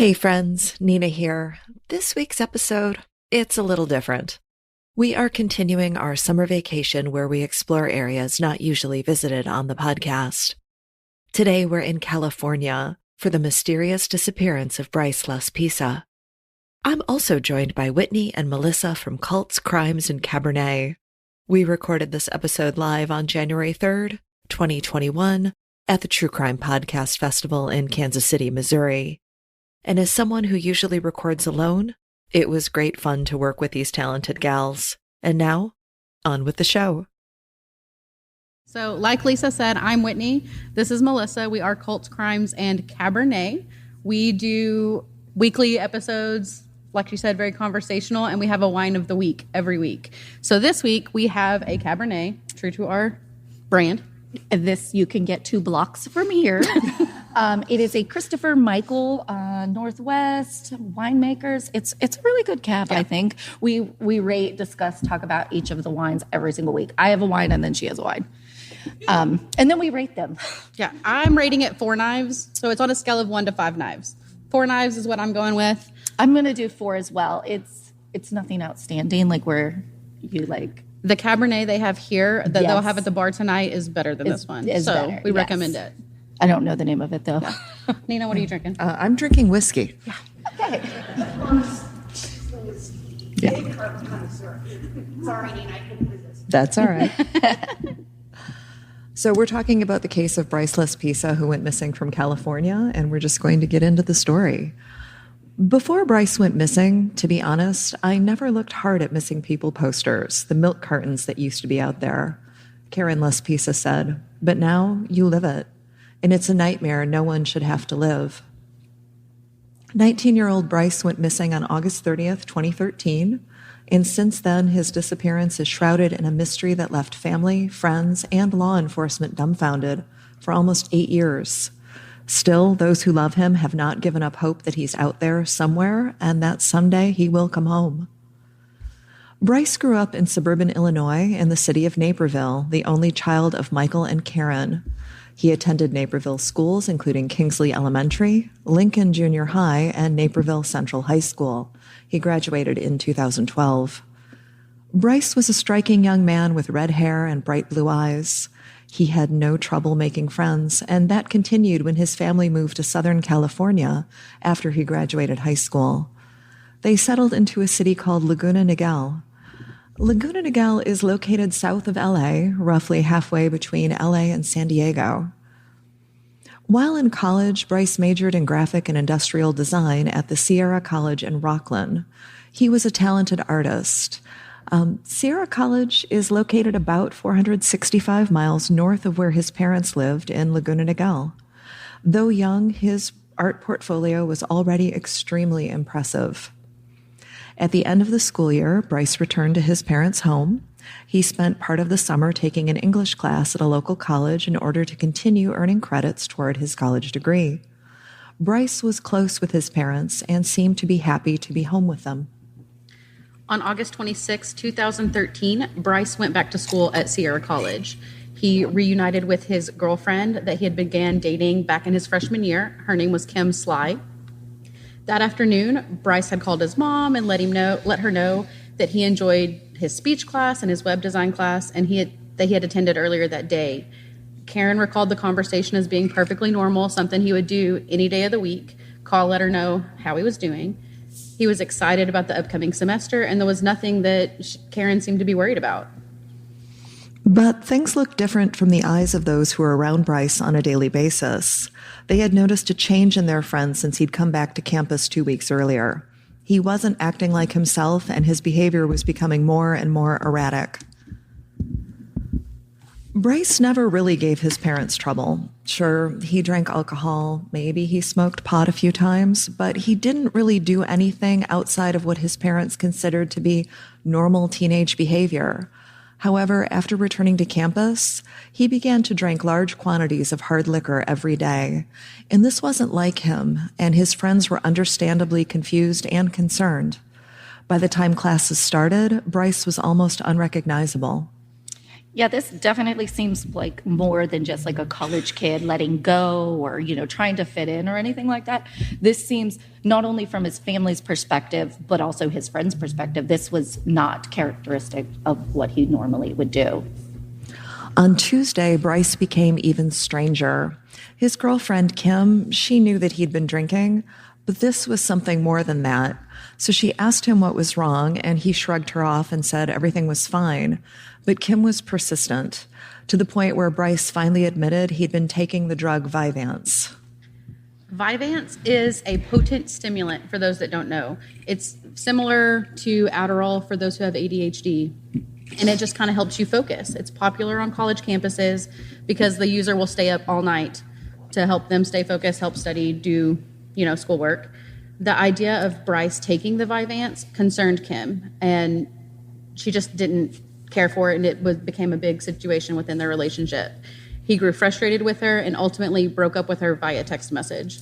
Hey friends, Nina here. This week's episode, it's a little different. We are continuing our summer vacation where we explore areas not usually visited on the podcast. Today we're in California for the mysterious disappearance of Bryce Laspisa. I'm also joined by Whitney and Melissa from Cults, Crimes, and Cabernet. We recorded this episode live on January 3rd, 2021, at the True Crime Podcast Festival in Kansas City, Missouri. And as someone who usually records alone, it was great fun to work with these talented gals. And now, on with the show. So, like Lisa said, I'm Whitney. This is Melissa. We are Cults, Crimes, and Cabernet. We do weekly episodes, like she said, very conversational, and we have a wine of the week every week. So this week, we have a Cabernet, true to our brand. This you can get 2 blocks from here. It is a Christopher Michael Northwest Winemakers. It's a really good cab, yeah. I think. We rate, discuss, talk about each of the wines every single week. I have a wine and then she has a wine. And then we rate them. Yeah, I'm rating it 4 knives. So it's on a scale of 1 to 5 knives. 4 knives is what I'm going with. I'm going to do 4 as well. It's nothing outstanding like where you like... The Cabernet they have here that they'll have at the bar tonight is better than this one. So we recommend it. I don't know the name of it, though. Yeah. Nina, what are you drinking? I'm drinking whiskey. Yeah. Okay. Sorry, Nina, I couldn't resist. That's all right. So we're talking about the case of Bryce Laspisa, who went missing from California, and we're just going to get into the story. Before Bryce went missing, to be honest, I never looked hard at missing people posters, the milk cartons that used to be out there. Karen Laspisa said, but now you live it. And it's a nightmare no one should have to live. 19-year-old Bryce went missing on August 30th, 2013, and since then his disappearance is shrouded in a mystery that left family, friends, and law enforcement dumbfounded for almost 8 years. Still, those who love him have not given up hope that he's out there somewhere and that someday he will come home. Bryce grew up in suburban Illinois in the city of Naperville, the only child of Michael and Karen. He attended Naperville schools, including Kingsley Elementary, Lincoln Junior High, and Naperville Central High School. He graduated in 2012. Bryce was a striking young man with red hair and bright blue eyes. He had no trouble making friends, and that continued when his family moved to Southern California after he graduated high school. They settled into a city called Laguna Niguel. Laguna Niguel is located south of LA, roughly halfway between LA and San Diego. While in college, Bryce majored in graphic and industrial design at the Sierra College in Rocklin. He was a talented artist. Sierra College is located about 465 miles north of where his parents lived in Laguna Niguel. Though young, his art portfolio was already extremely impressive. At the end of the school year, Bryce returned to his parents' home. He spent part of the summer taking an English class at a local college in order to continue earning credits toward his college degree. Bryce was close with his parents and seemed to be happy to be home with them. On August 26, 2013, Bryce went back to school at Sierra College. He reunited with his girlfriend that he had began dating back in his freshman year. Her name was Kim Sly. That afternoon, Bryce had called his mom and let her know that he enjoyed his speech class and his web design class, and that he had attended earlier that day. Karen recalled the conversation as being perfectly normal, something he would do any day of the week, call, let her know how he was doing. He was excited about the upcoming semester, and there was nothing that Karen seemed to be worried about. But things looked different from the eyes of those who were around Bryce on a daily basis. They had noticed a change in their friend since he'd come back to campus 2 weeks earlier. He wasn't acting like himself, and his behavior was becoming more and more erratic. Bryce never really gave his parents trouble. Sure, he drank alcohol, maybe he smoked pot a few times, but he didn't really do anything outside of what his parents considered to be normal teenage behavior. However, after returning to campus, he began to drink large quantities of hard liquor every day. And this wasn't like him, and his friends were understandably confused and concerned. By the time classes started, Bryce was almost unrecognizable. Yeah, this definitely seems like more than just like a college kid letting go or, trying to fit in or anything like that. This seems not only from his family's perspective, but also his friend's perspective. This was not characteristic of what he normally would do. On Tuesday, Bryce became even stranger. His girlfriend, Kim, she knew that he'd been drinking, but this was something more than that. So she asked him what was wrong, and he shrugged her off and said everything was fine. But Kim was persistent, to the point where Bryce finally admitted he'd been taking the drug Vyvanse. Vyvanse is a potent stimulant for those that don't know. It's similar to Adderall for those who have ADHD, and it just kind of helps you focus. It's popular on college campuses because the user will stay up all night to help them stay focused, help study, do, schoolwork. The idea of Bryce taking the Vyvanse concerned Kim, and she just didn't care for it, and it became a big situation within their relationship. He grew frustrated with her and ultimately broke up with her via text message,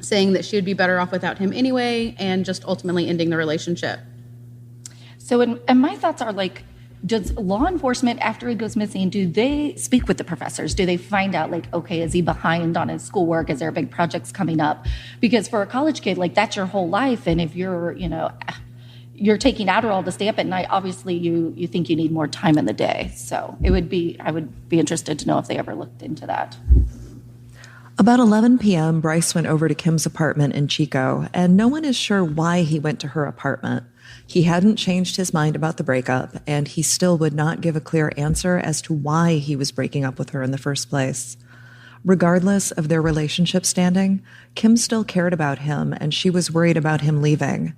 saying that she would be better off without him anyway, and just ultimately ending the relationship. So, and my thoughts are like, does law enforcement, after he goes missing, do they speak with the professors? Do they find out, like, okay, is he behind on his schoolwork? Is there big projects coming up? Because for a college kid, like, that's your whole life. And if you're, you're taking Adderall to stay up at night, obviously you think you need more time in the day. So I would be interested to know if they ever looked into that. About 11 p.m., Bryce went over to Kim's apartment in Chico, and no one is sure why he went to her apartment. He hadn't changed his mind about the breakup, and he still would not give a clear answer as to why he was breaking up with her in the first place. Regardless of their relationship standing, Kim still cared about him, and she was worried about him leaving.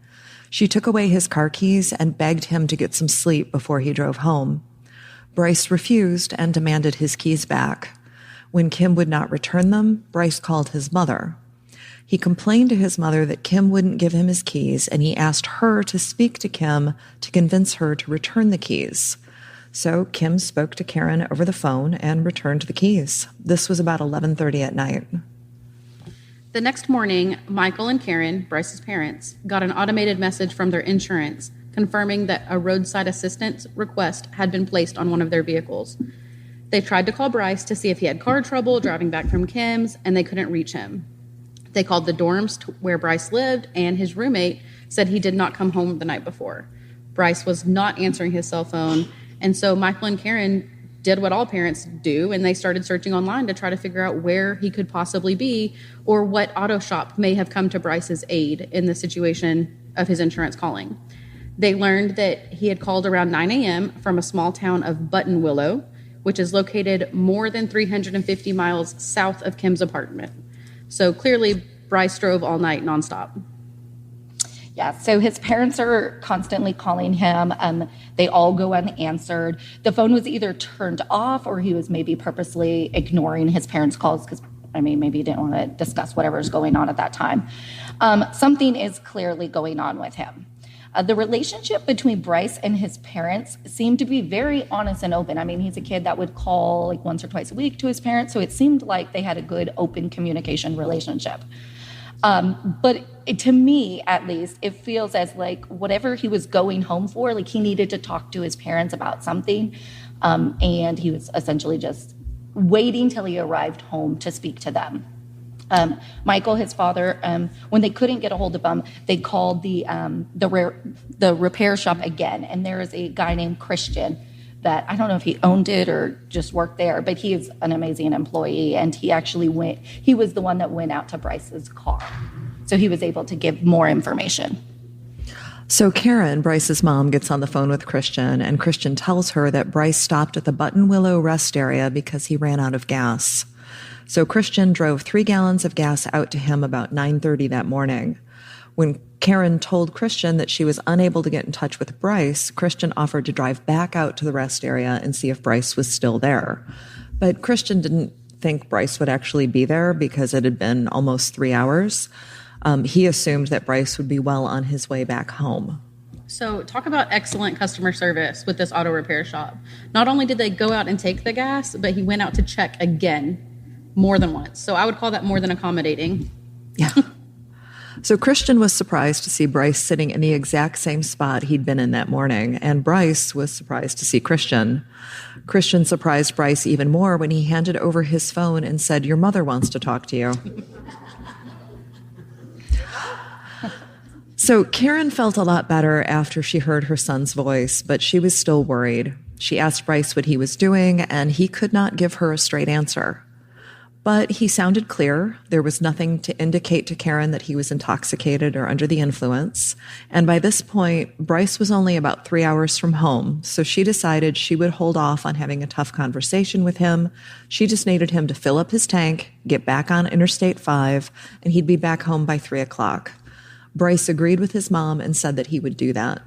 She took away his car keys and begged him to get some sleep before he drove home. Bryce refused and demanded his keys back. When Kim would not return them, Bryce called his mother. He complained to his mother that Kim wouldn't give him his keys, and he asked her to speak to Kim to convince her to return the keys. So Kim spoke to Karen over the phone and returned the keys. This was about 11:30 at night. The next morning, Michael and Karen, Bryce's parents, got an automated message from their insurance confirming that a roadside assistance request had been placed on one of their vehicles. They tried to call Bryce to see if he had car trouble driving back from Kim's, and they couldn't reach him. They called the dorms where Bryce lived, and his roommate said he did not come home the night before. Bryce was not answering his cell phone, and so Michael and Karen did what all parents do, and they started searching online to try to figure out where he could possibly be or what auto shop may have come to Bryce's aid in the situation of his insurance calling. They learned that he had called around 9 a.m. from a small town of Buttonwillow, which is located more than 350 miles south of Kim's apartment. So clearly, Bryce drove all night nonstop. Yeah, so his parents are constantly calling him. They all go unanswered. The phone was either turned off or he was maybe purposely ignoring his parents' calls because, maybe he didn't want to discuss whatever's going on at that time. Something is clearly going on with him. The relationship between Bryce and his parents seemed to be very honest and open. He's a kid that would call like once or twice a week to his parents, so it seemed like they had a good open communication relationship. But to me, at least, it feels as like whatever he was going home for, like he needed to talk to his parents about something, and he was essentially just waiting till he arrived home to speak to them. Michael, his father, when they couldn't get a hold of him, they called the repair shop again, and there is a guy named Christian that I don't know if he owned it or just worked there, but he is an amazing employee, and he was the one that went out to Bryce's car. So he was able to give more information. So Karen, Bryce's mom, gets on the phone with Christian, and Christian tells her that Bryce stopped at the Buttonwillow rest area because he ran out of gas. So Christian drove 3 gallons of gas out to him about 9:30 that morning. When Karen told Christian that she was unable to get in touch with Bryce, Christian offered to drive back out to the rest area and see if Bryce was still there. But Christian didn't think Bryce would actually be there because it had been almost 3 hours. He assumed that Bryce would be well on his way back home. So talk about excellent customer service with this auto repair shop. Not only did they go out and take the gas, but he went out to check again more than once. So I would call that more than accommodating. Yeah. So Christian was surprised to see Bryce sitting in the exact same spot he'd been in that morning, and Bryce was surprised to see Christian. Christian surprised Bryce even more when he handed over his phone and said, "Your mother wants to talk to you." So Karen felt a lot better after she heard her son's voice, but she was still worried. She asked Bryce what he was doing, and he could not give her a straight answer. But he sounded clear. There was nothing to indicate to Karen that he was intoxicated or under the influence. And by this point, Bryce was only about 3 hours from home, so she decided she would hold off on having a tough conversation with him. She just needed him to fill up his tank, get back on Interstate 5, and he'd be back home by 3 o'clock. Bryce agreed with his mom and said that he would do that.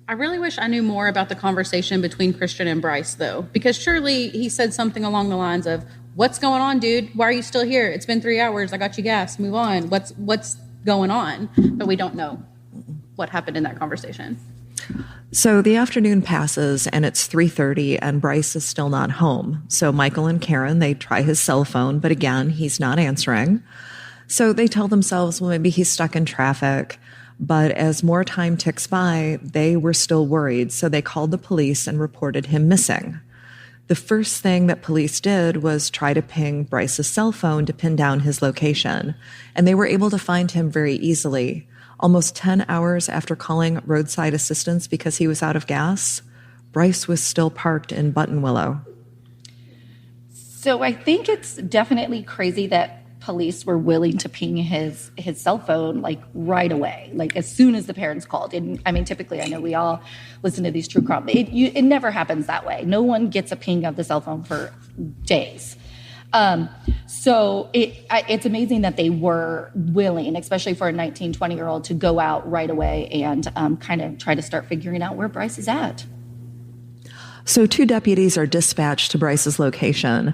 I really wish I knew more about the conversation between Christian and Bryce, though, because surely he said something along the lines of, "What's going on, dude? Why are you still here? It's been 3 hours. I got you gas. Move on. What's going on?" But we don't know what happened in that conversation. So the afternoon passes and it's 3:30 and Bryce is still not home. So Michael and Karen, they try his cell phone, but again, he's not answering. So they tell themselves, well, maybe he's stuck in traffic. But as more time ticks by, they were still worried. So they called the police and reported him missing. The first thing that police did was try to ping Bryce's cell phone to pin down his location. And they were able to find him very easily. Almost 10 hours after calling roadside assistance because he was out of gas, Bryce was still parked in Buttonwillow. So I think it's definitely crazy that police were willing to ping his cell phone like right away, like as soon as the parents called. And I mean, typically, I know we all listen to these true crime. It never happens that way. No one gets a ping of the cell phone for days. So it's amazing that they were willing, especially for a 19, 20-year-old, to go out right away and kind of try to start figuring out where Bryce is at. So 2 deputies are dispatched to Bryce's location.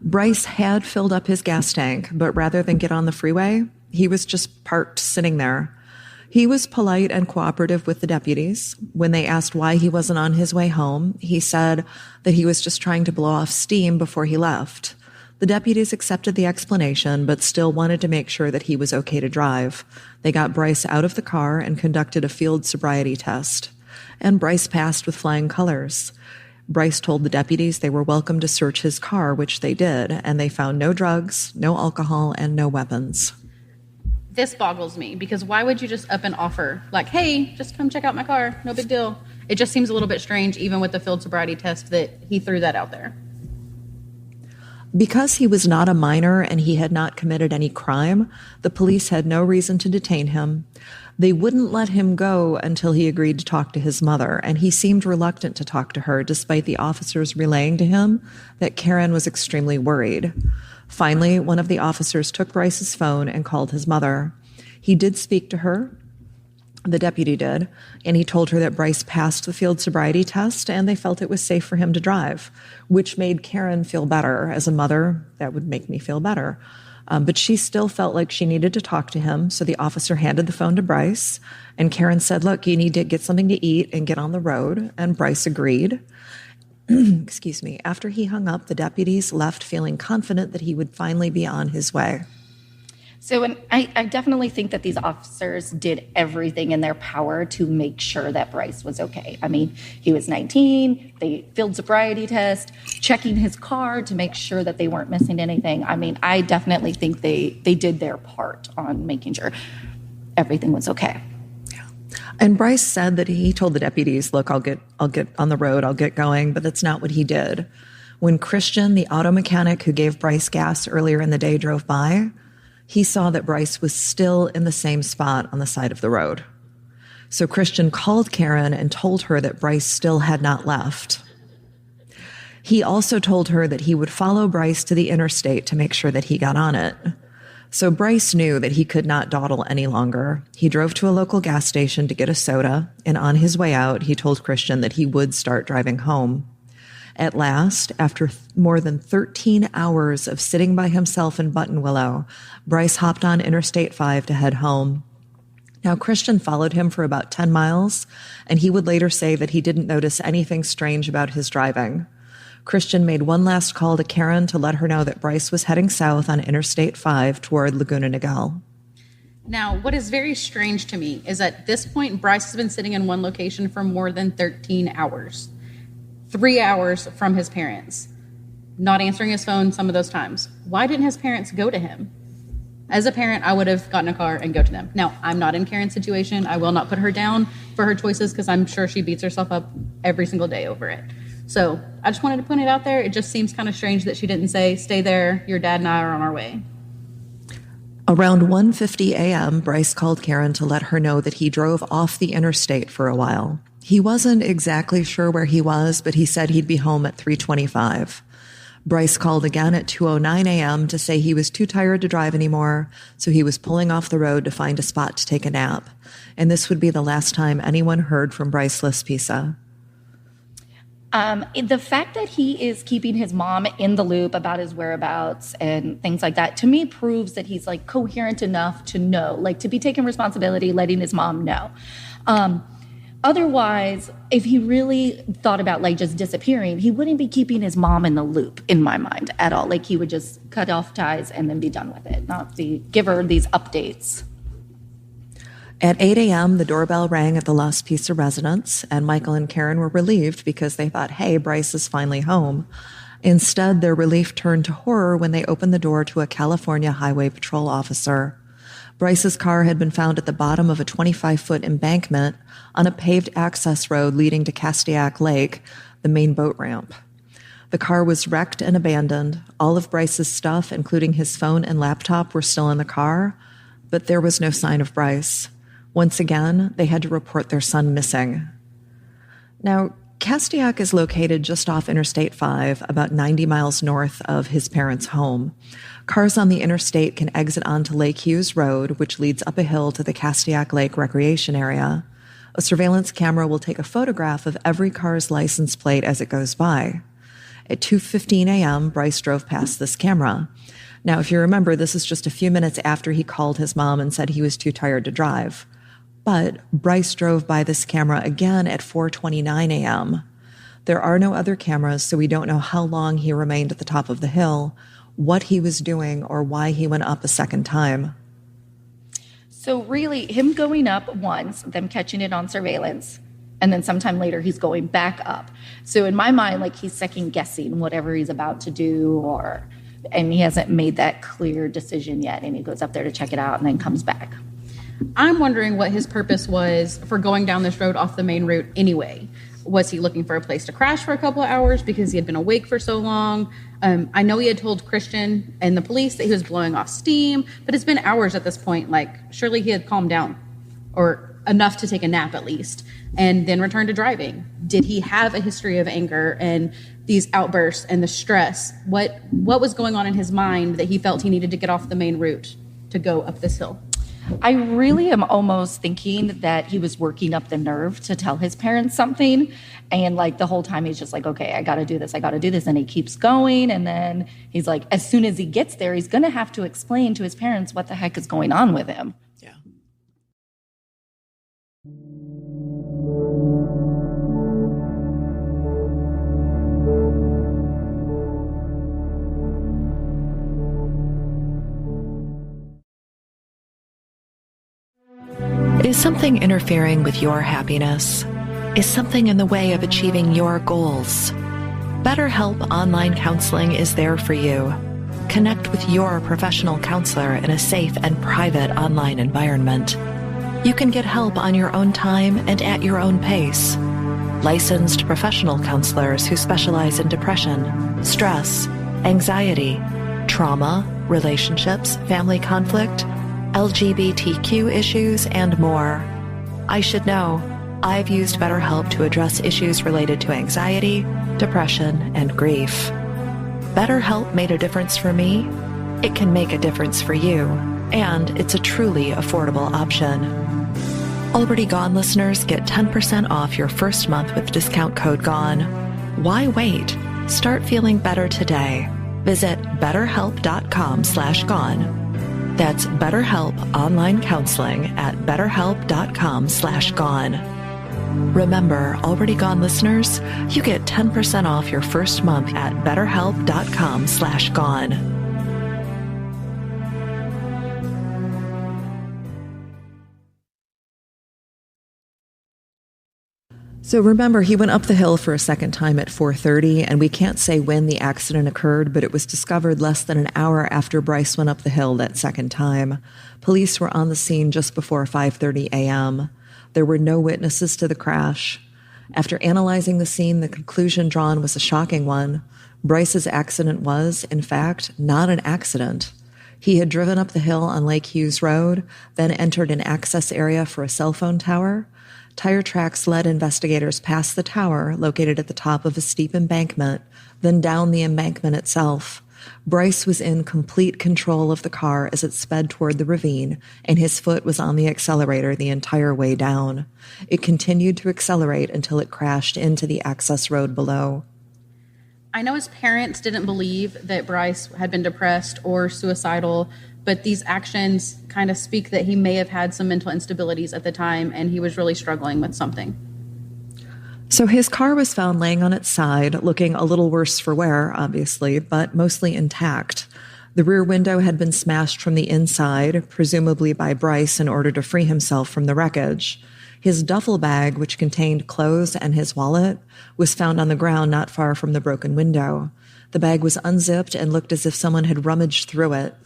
Bryce had filled up his gas tank, but rather than get on the freeway, he was just parked sitting there. He was polite and cooperative with the deputies. When they asked why he wasn't on his way home, he said that he was just trying to blow off steam before he left. The deputies accepted the explanation, but still wanted to make sure that he was okay to drive. They got Bryce out of the car and conducted a field sobriety test. And Bryce passed with flying colors. Bryce told the deputies they were welcome to search his car, which they did, and they found no drugs, no alcohol, and no weapons. This boggles me, because why would you just up and offer, like, hey, just come check out my car, no big deal? It just seems a little bit strange, even with the field sobriety test, that he threw that out there. Because he was not a minor and he had not committed any crime, the police had no reason to detain him. They wouldn't let him go until he agreed to talk to his mother, and he seemed reluctant to talk to her, despite the officers relaying to him that Karen was extremely worried. Finally, one of the officers took Bryce's phone and called his mother. He did speak to her, the deputy did, and he told her that Bryce passed the field sobriety test and they felt it was safe for him to drive, which made Karen feel better. As a mother, that would make me feel better. But she still felt like she needed to talk to him, so the officer handed the phone to Bryce, and Karen said, look, you need to get something to eat and get on the road, and Bryce agreed. Excuse me. After he hung up, the deputies left feeling confident that he would finally be on his way. So and I definitely think that these officers did everything in their power to make sure that Bryce was okay. I mean, he was 19, they field sobriety test, checking his car to make sure that they weren't missing anything. I mean, I definitely think they did their part on making sure everything was okay. Yeah. And Bryce said that he told the deputies, look, I'll get on the road, I'll get going, but that's not what he did. When Christian, the auto mechanic who gave Bryce gas earlier in the day, drove by, he saw that Bryce was still in the same spot on the side of the road. So Christian called Karen and told her that Bryce still had not left. He also told her that he would follow Bryce to the interstate to make sure that he got on it. So Bryce knew that he could not dawdle any longer. He drove to a local gas station to get a soda, and on his way out, he told Christian that he would start driving home. At last, after more than 13 hours of sitting by himself in Buttonwillow, Bryce hopped on Interstate 5 to head home. Now, Christian followed him for about 10 miles, and he would later say that he didn't notice anything strange about his driving. Christian made one last call to Karen to let her know that Bryce was heading south on Interstate 5 toward Laguna Niguel. Now, what is very strange to me is at this point, Bryce has been sitting in one location for more than 13 hours. 3 hours from his parents. Not answering his phone some of those times. Why didn't his parents go to him? As a parent, I would have gotten a car and go to them. Now, I'm not in Karen's situation. I will not put her down for her choices because I'm sure she beats herself up every single day over it. So I just wanted to put it out there. It just seems kind of strange that she didn't say, stay there, your dad and I are on our way. Around 1:50 a.m., Bryce called Karen to let her know that he drove off the interstate for a while. He wasn't exactly sure where he was, but he said he'd be home at 3:25. Bryce called again at 2:09 a.m. to say he was too tired to drive anymore, so he was pulling off the road to find a spot to take a nap. And this would be the last time anyone heard from Bryce Laspisa. The fact that he is keeping his mom in the loop about his whereabouts and things like that, to me, proves that he's like coherent enough to know, like to be taking responsibility, letting his mom know. Otherwise, if he really thought about like just disappearing, he wouldn't be keeping his mom in the loop in my mind at all. Like he would just cut off ties and then be done with it, not give her these updates. At 8 a.m., the doorbell rang at the Laspisa residence, and Michael and Karen were relieved because they thought, hey, Bryce is finally home. Instead, their relief turned to horror when they opened the door to a California Highway Patrol officer. Bryce's car had been found at the bottom of a 25-foot embankment on a paved access road leading to Castiac Lake, the main boat ramp. The car was wrecked and abandoned. All of Bryce's stuff, including his phone and laptop, were still in the car, but there was no sign of Bryce. Once again, they had to report their son missing. Now, Castiac is located just off Interstate 5, about 90 miles north of his parents' home. Cars on the interstate can exit onto Lake Hughes Road, which leads up a hill to the Castiac Lake recreation area. A surveillance camera will take a photograph of every car's license plate as it goes by. At 2:15 a.m., Bryce drove past this camera. Now, if you remember, this is just a few minutes after he called his mom and said he was too tired to drive. But Bryce drove by this camera again at 4:29 a.m. There are no other cameras, so we don't know how long he remained at the top of the hill, what he was doing, or why he went up a second time. So really, him going up once, them catching it on surveillance, and then sometime later he's going back up. So in my mind, like he's second guessing whatever he's about to do, and he hasn't made that clear decision yet, and he goes up there to check it out and then comes back. I'm wondering what his purpose was for going down this road off the main route anyway. Was he looking for a place to crash for a couple of hours because he had been awake for so long? I know he had told Christian and the police that he was blowing off steam, but it's been hours at this point. Like, surely he had calmed down, or enough to take a nap at least, and then return to driving. Did he have a history of anger and these outbursts and the stress? What was going on in his mind that he felt he needed to get off the main route to go up this hill? I really am almost thinking that he was working up the nerve to tell his parents something. And like the whole time he's just like, okay, I got to do this. And he keeps going. And then he's like, as soon as he gets there, he's going to have to explain to his parents what the heck is going on with him. Yeah. Is something interfering with your happiness? Is something in the way of achieving your goals? BetterHelp Online Counseling is there for you. Connect with your professional counselor in a safe and private online environment. You can get help on your own time and at your own pace. Licensed professional counselors who specialize in depression, stress, anxiety, trauma, relationships, family conflict, LGBTQ issues, and more. I should know, I've used BetterHelp to address issues related to anxiety, depression, and grief. BetterHelp made a difference for me. It can make a difference for you, and it's a truly affordable option. Already Gone listeners get 10% off your first month with discount code GONE. Why wait? Start feeling better today. Visit betterhelp.com/gone. That's BetterHelp Online Counseling at betterhelp.com/gone. Remember, Already Gone listeners, you get 10% off your first month at betterhelp.com/gone. So remember, he went up the hill for a second time at 4:30, and we can't say when the accident occurred, but it was discovered less than an hour after Bryce went up the hill that second time. Police were on the scene just before 5:30 a.m. There were no witnesses to the crash. After analyzing the scene, the conclusion drawn was a shocking one. Bryce's accident was, in fact, not an accident. He had driven up the hill on Lake Hughes Road, then entered an access area for a cell phone tower. Tire tracks led investigators past the tower, located at the top of a steep embankment, then down the embankment itself. Bryce was in complete control of the car as it sped toward the ravine, and his foot was on the accelerator the entire way down. It continued to accelerate until it crashed into the access road below. I know his parents didn't believe that Bryce had been depressed or suicidal, but these actions kind of speak that he may have had some mental instabilities at the time and he was really struggling with something. So his car was found laying on its side, looking a little worse for wear, obviously, but mostly intact. The rear window had been smashed from the inside, presumably by Bryce in order to free himself from the wreckage. His duffel bag, which contained clothes and his wallet, was found on the ground not far from the broken window. The bag was unzipped and looked as if someone had rummaged through it.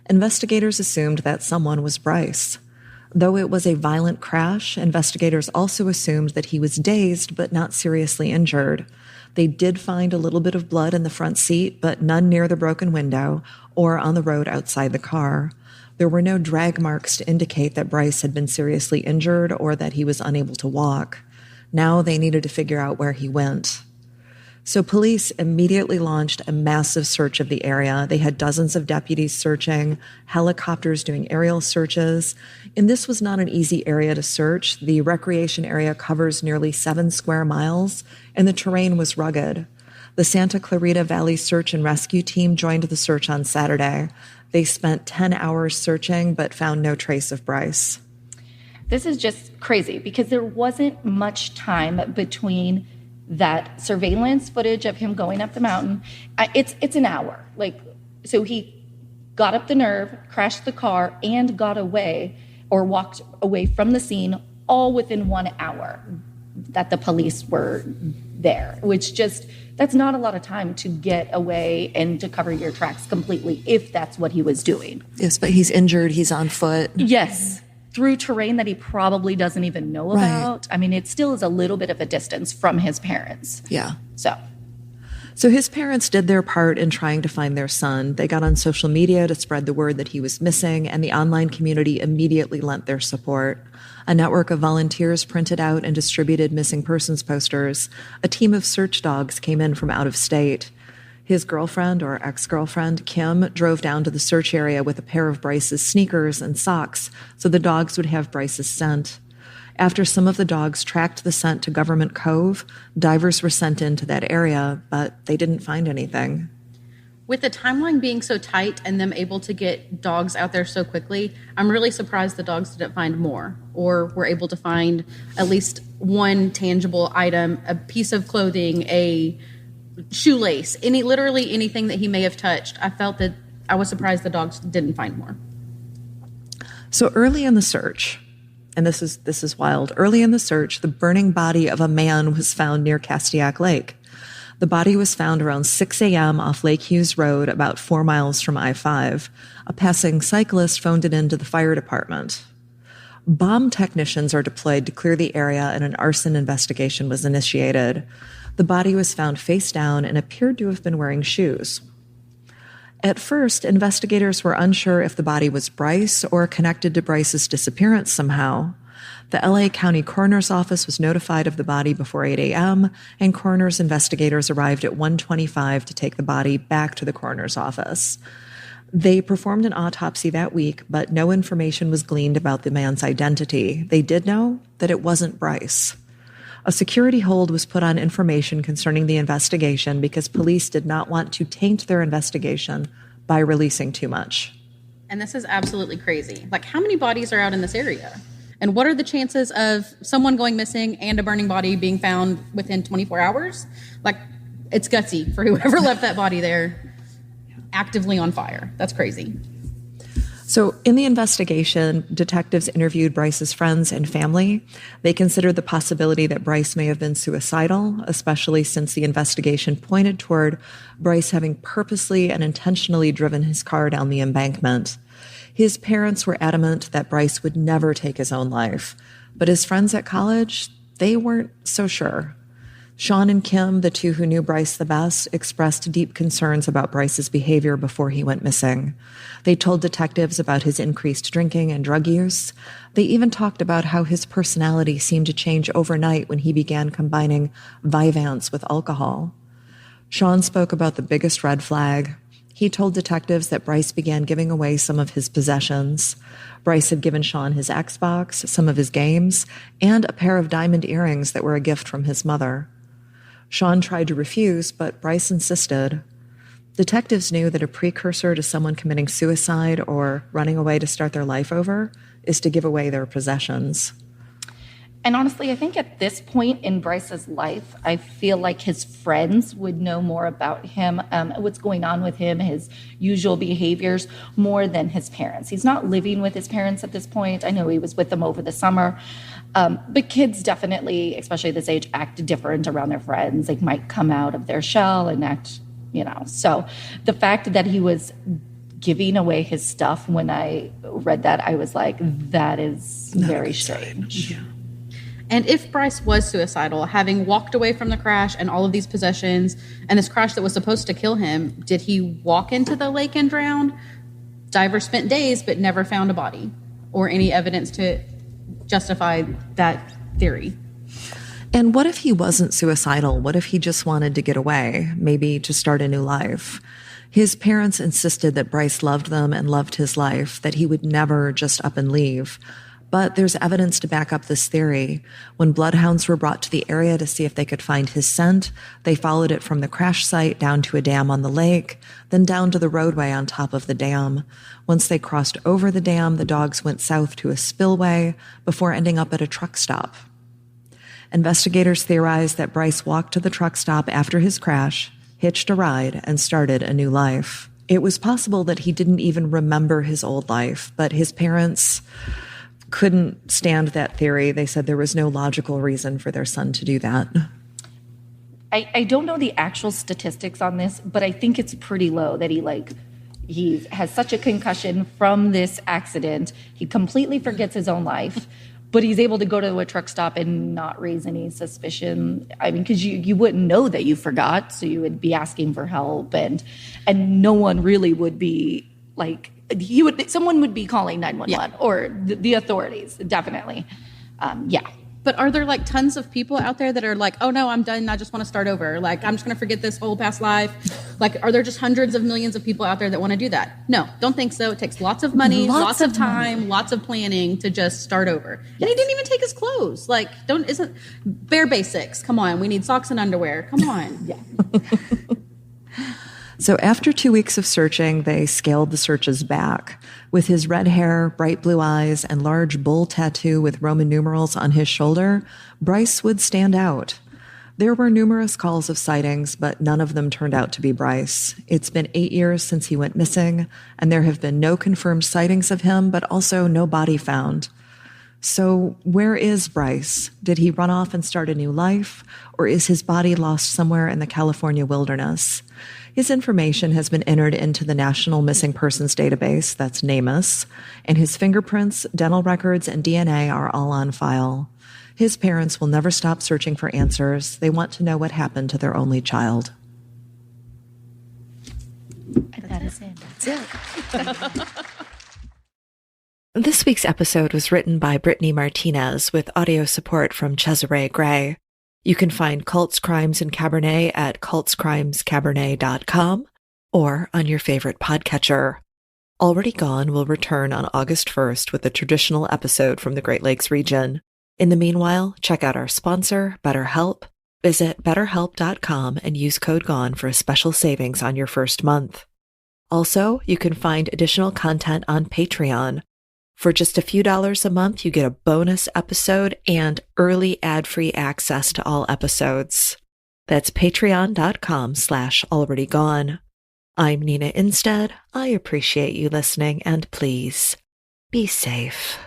Investigators assumed that someone was Bryce. Though it was a violent crash, investigators also assumed that he was dazed but not seriously injured. They did find a little bit of blood in the front seat, but none near the broken window or on the road outside the car. There were no drag marks to indicate that Bryce had been seriously injured or that he was unable to walk. Now they needed to figure out where he went. So police immediately launched a massive search of the area. They had dozens of deputies searching, helicopters doing aerial searches. And this was not an easy area to search. The recreation area covers nearly 7 square miles, and the terrain was rugged. The Santa Clarita Valley Search and Rescue Team joined the search on Saturday. They spent 10 hours searching, but found no trace of Bryce. This is just crazy because there wasn't much time between that surveillance footage of him going up the mountain. It's an hour. So he got up the nerve, crashed the car, and got away or walked away from the scene all within 1 hour that the police were there, which that's not a lot of time to get away and to cover your tracks completely if that's what he was doing. Yes, but he's injured. He's on foot. Yes. Through terrain that he probably doesn't even know about. I mean, it still is a little bit of a distance from his parents. Yeah. So his parents did their part in trying to find their son. They got on social media to spread the word that he was missing, and the online community immediately lent their support. A network of volunteers printed out and distributed missing persons posters. A team of search dogs came in from out of state. His girlfriend or ex-girlfriend, Kim, drove down to the search area with a pair of Bryce's sneakers and socks so the dogs would have Bryce's scent. After some of the dogs tracked the scent to Government Cove, divers were sent into that area, but they didn't find anything. With the timeline being so tight and them able to get dogs out there so quickly, I'm really surprised the dogs didn't find more or were able to find at least one tangible item, a piece of clothing, a shoelace, literally anything that he may have touched. I was surprised the dogs didn't find more. So early in the search, and this is wild, early in the search, the burning body of a man was found near Castiac Lake. The body was found around 6 a.m. off Lake Hughes Road, about 4 miles from I-5. A passing cyclist phoned it into the fire department. Bomb technicians are deployed to clear the area, and an arson investigation was initiated. The body was found face down and appeared to have been wearing shoes. At first, investigators were unsure if the body was Bryce or connected to Bryce's disappearance somehow. The LA County Coroner's Office was notified of the body before 8 a.m., and coroner's investigators arrived at 1:25 to take the body back to the coroner's office. They performed an autopsy that week, but no information was gleaned about the man's identity. They did know that it wasn't Bryce. A security hold was put on information concerning the investigation because police did not want to taint their investigation by releasing too much. And this is absolutely crazy. How many bodies are out in this area? And what are the chances of someone going missing and a burning body being found within 24 hours? It's gutsy for whoever left that body there actively on fire. That's crazy. So, in the investigation, detectives interviewed Bryce's friends and family. They considered the possibility that Bryce may have been suicidal, especially since the investigation pointed toward Bryce having purposely and intentionally driven his car down the embankment. His parents were adamant that Bryce would never take his own life, but his friends at college, they weren't so sure. Sean and Kim, the two who knew Bryce the best, expressed deep concerns about Bryce's behavior before he went missing. They told detectives about his increased drinking and drug use. They even talked about how his personality seemed to change overnight when he began combining Vyvanse with alcohol. Sean spoke about the biggest red flag. He told detectives that Bryce began giving away some of his possessions. Bryce had given Sean his Xbox, some of his games, and a pair of diamond earrings that were a gift from his mother. Sean tried to refuse, but Bryce insisted. Detectives knew that a precursor to someone committing suicide or running away to start their life over is to give away their possessions. And honestly, I think at this point in Bryce's life, I feel like his friends would know more about him, what's going on with him, his usual behaviors, more than his parents. He's not living with his parents at this point. I know he was with them over the summer. But kids definitely, especially at this age, act different around their friends. They might come out of their shell and act, So the fact that he was giving away his stuff, when I read that, I was like, that is very strange. Yeah. And if Bryce was suicidal, having walked away from the crash and all of these possessions and this crash that was supposed to kill him, did he walk into the lake and drown? Divers spent days but never found a body or any evidence to justify that theory. And what if he wasn't suicidal? What if he just wanted to get away, maybe to start a new life? His parents insisted that Bryce loved them and loved his life, that he would never just up and leave. But there's evidence to back up this theory. When bloodhounds were brought to the area to see if they could find his scent, they followed it from the crash site down to a dam on the lake, then down to the roadway on top of the dam. Once they crossed over the dam, the dogs went south to a spillway before ending up at a truck stop. Investigators theorized that Bryce walked to the truck stop after his crash, hitched a ride, and started a new life. It was possible that he didn't even remember his old life, but his parents couldn't stand that theory. They said there was no logical reason for their son to do that. I don't know the actual statistics on this, but I think it's pretty low that he has such a concussion from this accident. He completely forgets his own life, but he's able to go to a truck stop and not raise any suspicion. I mean, because you wouldn't know that you forgot, so you would be asking for help, and no one really would be like, someone would be calling 911 or the authorities, definitely. Yeah. But are there like tons of people out there that are like, oh no, I'm done, I just want to start over. Like, I'm just going to forget this whole past life. Like, are there just hundreds of millions of people out there that want to do that? No, don't think so. It takes lots of money, lots of time, lots of planning to just start over. Yes. And he didn't even take his clothes. Like, isn't bare basics. Come on. We need socks and underwear. Come on. Yeah. So after 2 weeks of searching, they scaled the searches back. With his red hair, bright blue eyes, and large bull tattoo with Roman numerals on his shoulder, Bryce would stand out. There were numerous calls of sightings, but none of them turned out to be Bryce. It's been 8 years since he went missing, and there have been no confirmed sightings of him, but also no body found. So where is Bryce? Did he run off and start a new life, or is his body lost somewhere in the California wilderness? His information has been entered into the National Missing Persons Database, that's NamUs, and his fingerprints, dental records, and DNA are all on file. His parents will never stop searching for answers. They want to know what happened to their only child. That is it. That's it. This week's episode was written by Brittany Martinez with audio support from Cesare Gray. You can find Cults, Crimes, and Cabernet at cultscrimescabernet.com or on your favorite podcatcher. Already Gone will return on August 1st with a traditional episode from the Great Lakes region. In the meanwhile, check out our sponsor, BetterHelp. Visit betterhelp.com and use code GONE for a special savings on your first month. Also, you can find additional content on Patreon. For just a few dollars a month, you get a bonus episode and early ad-free access to all episodes. That's patreon.com/alreadygone. I'm Nina Instead. I appreciate you listening, and please be safe.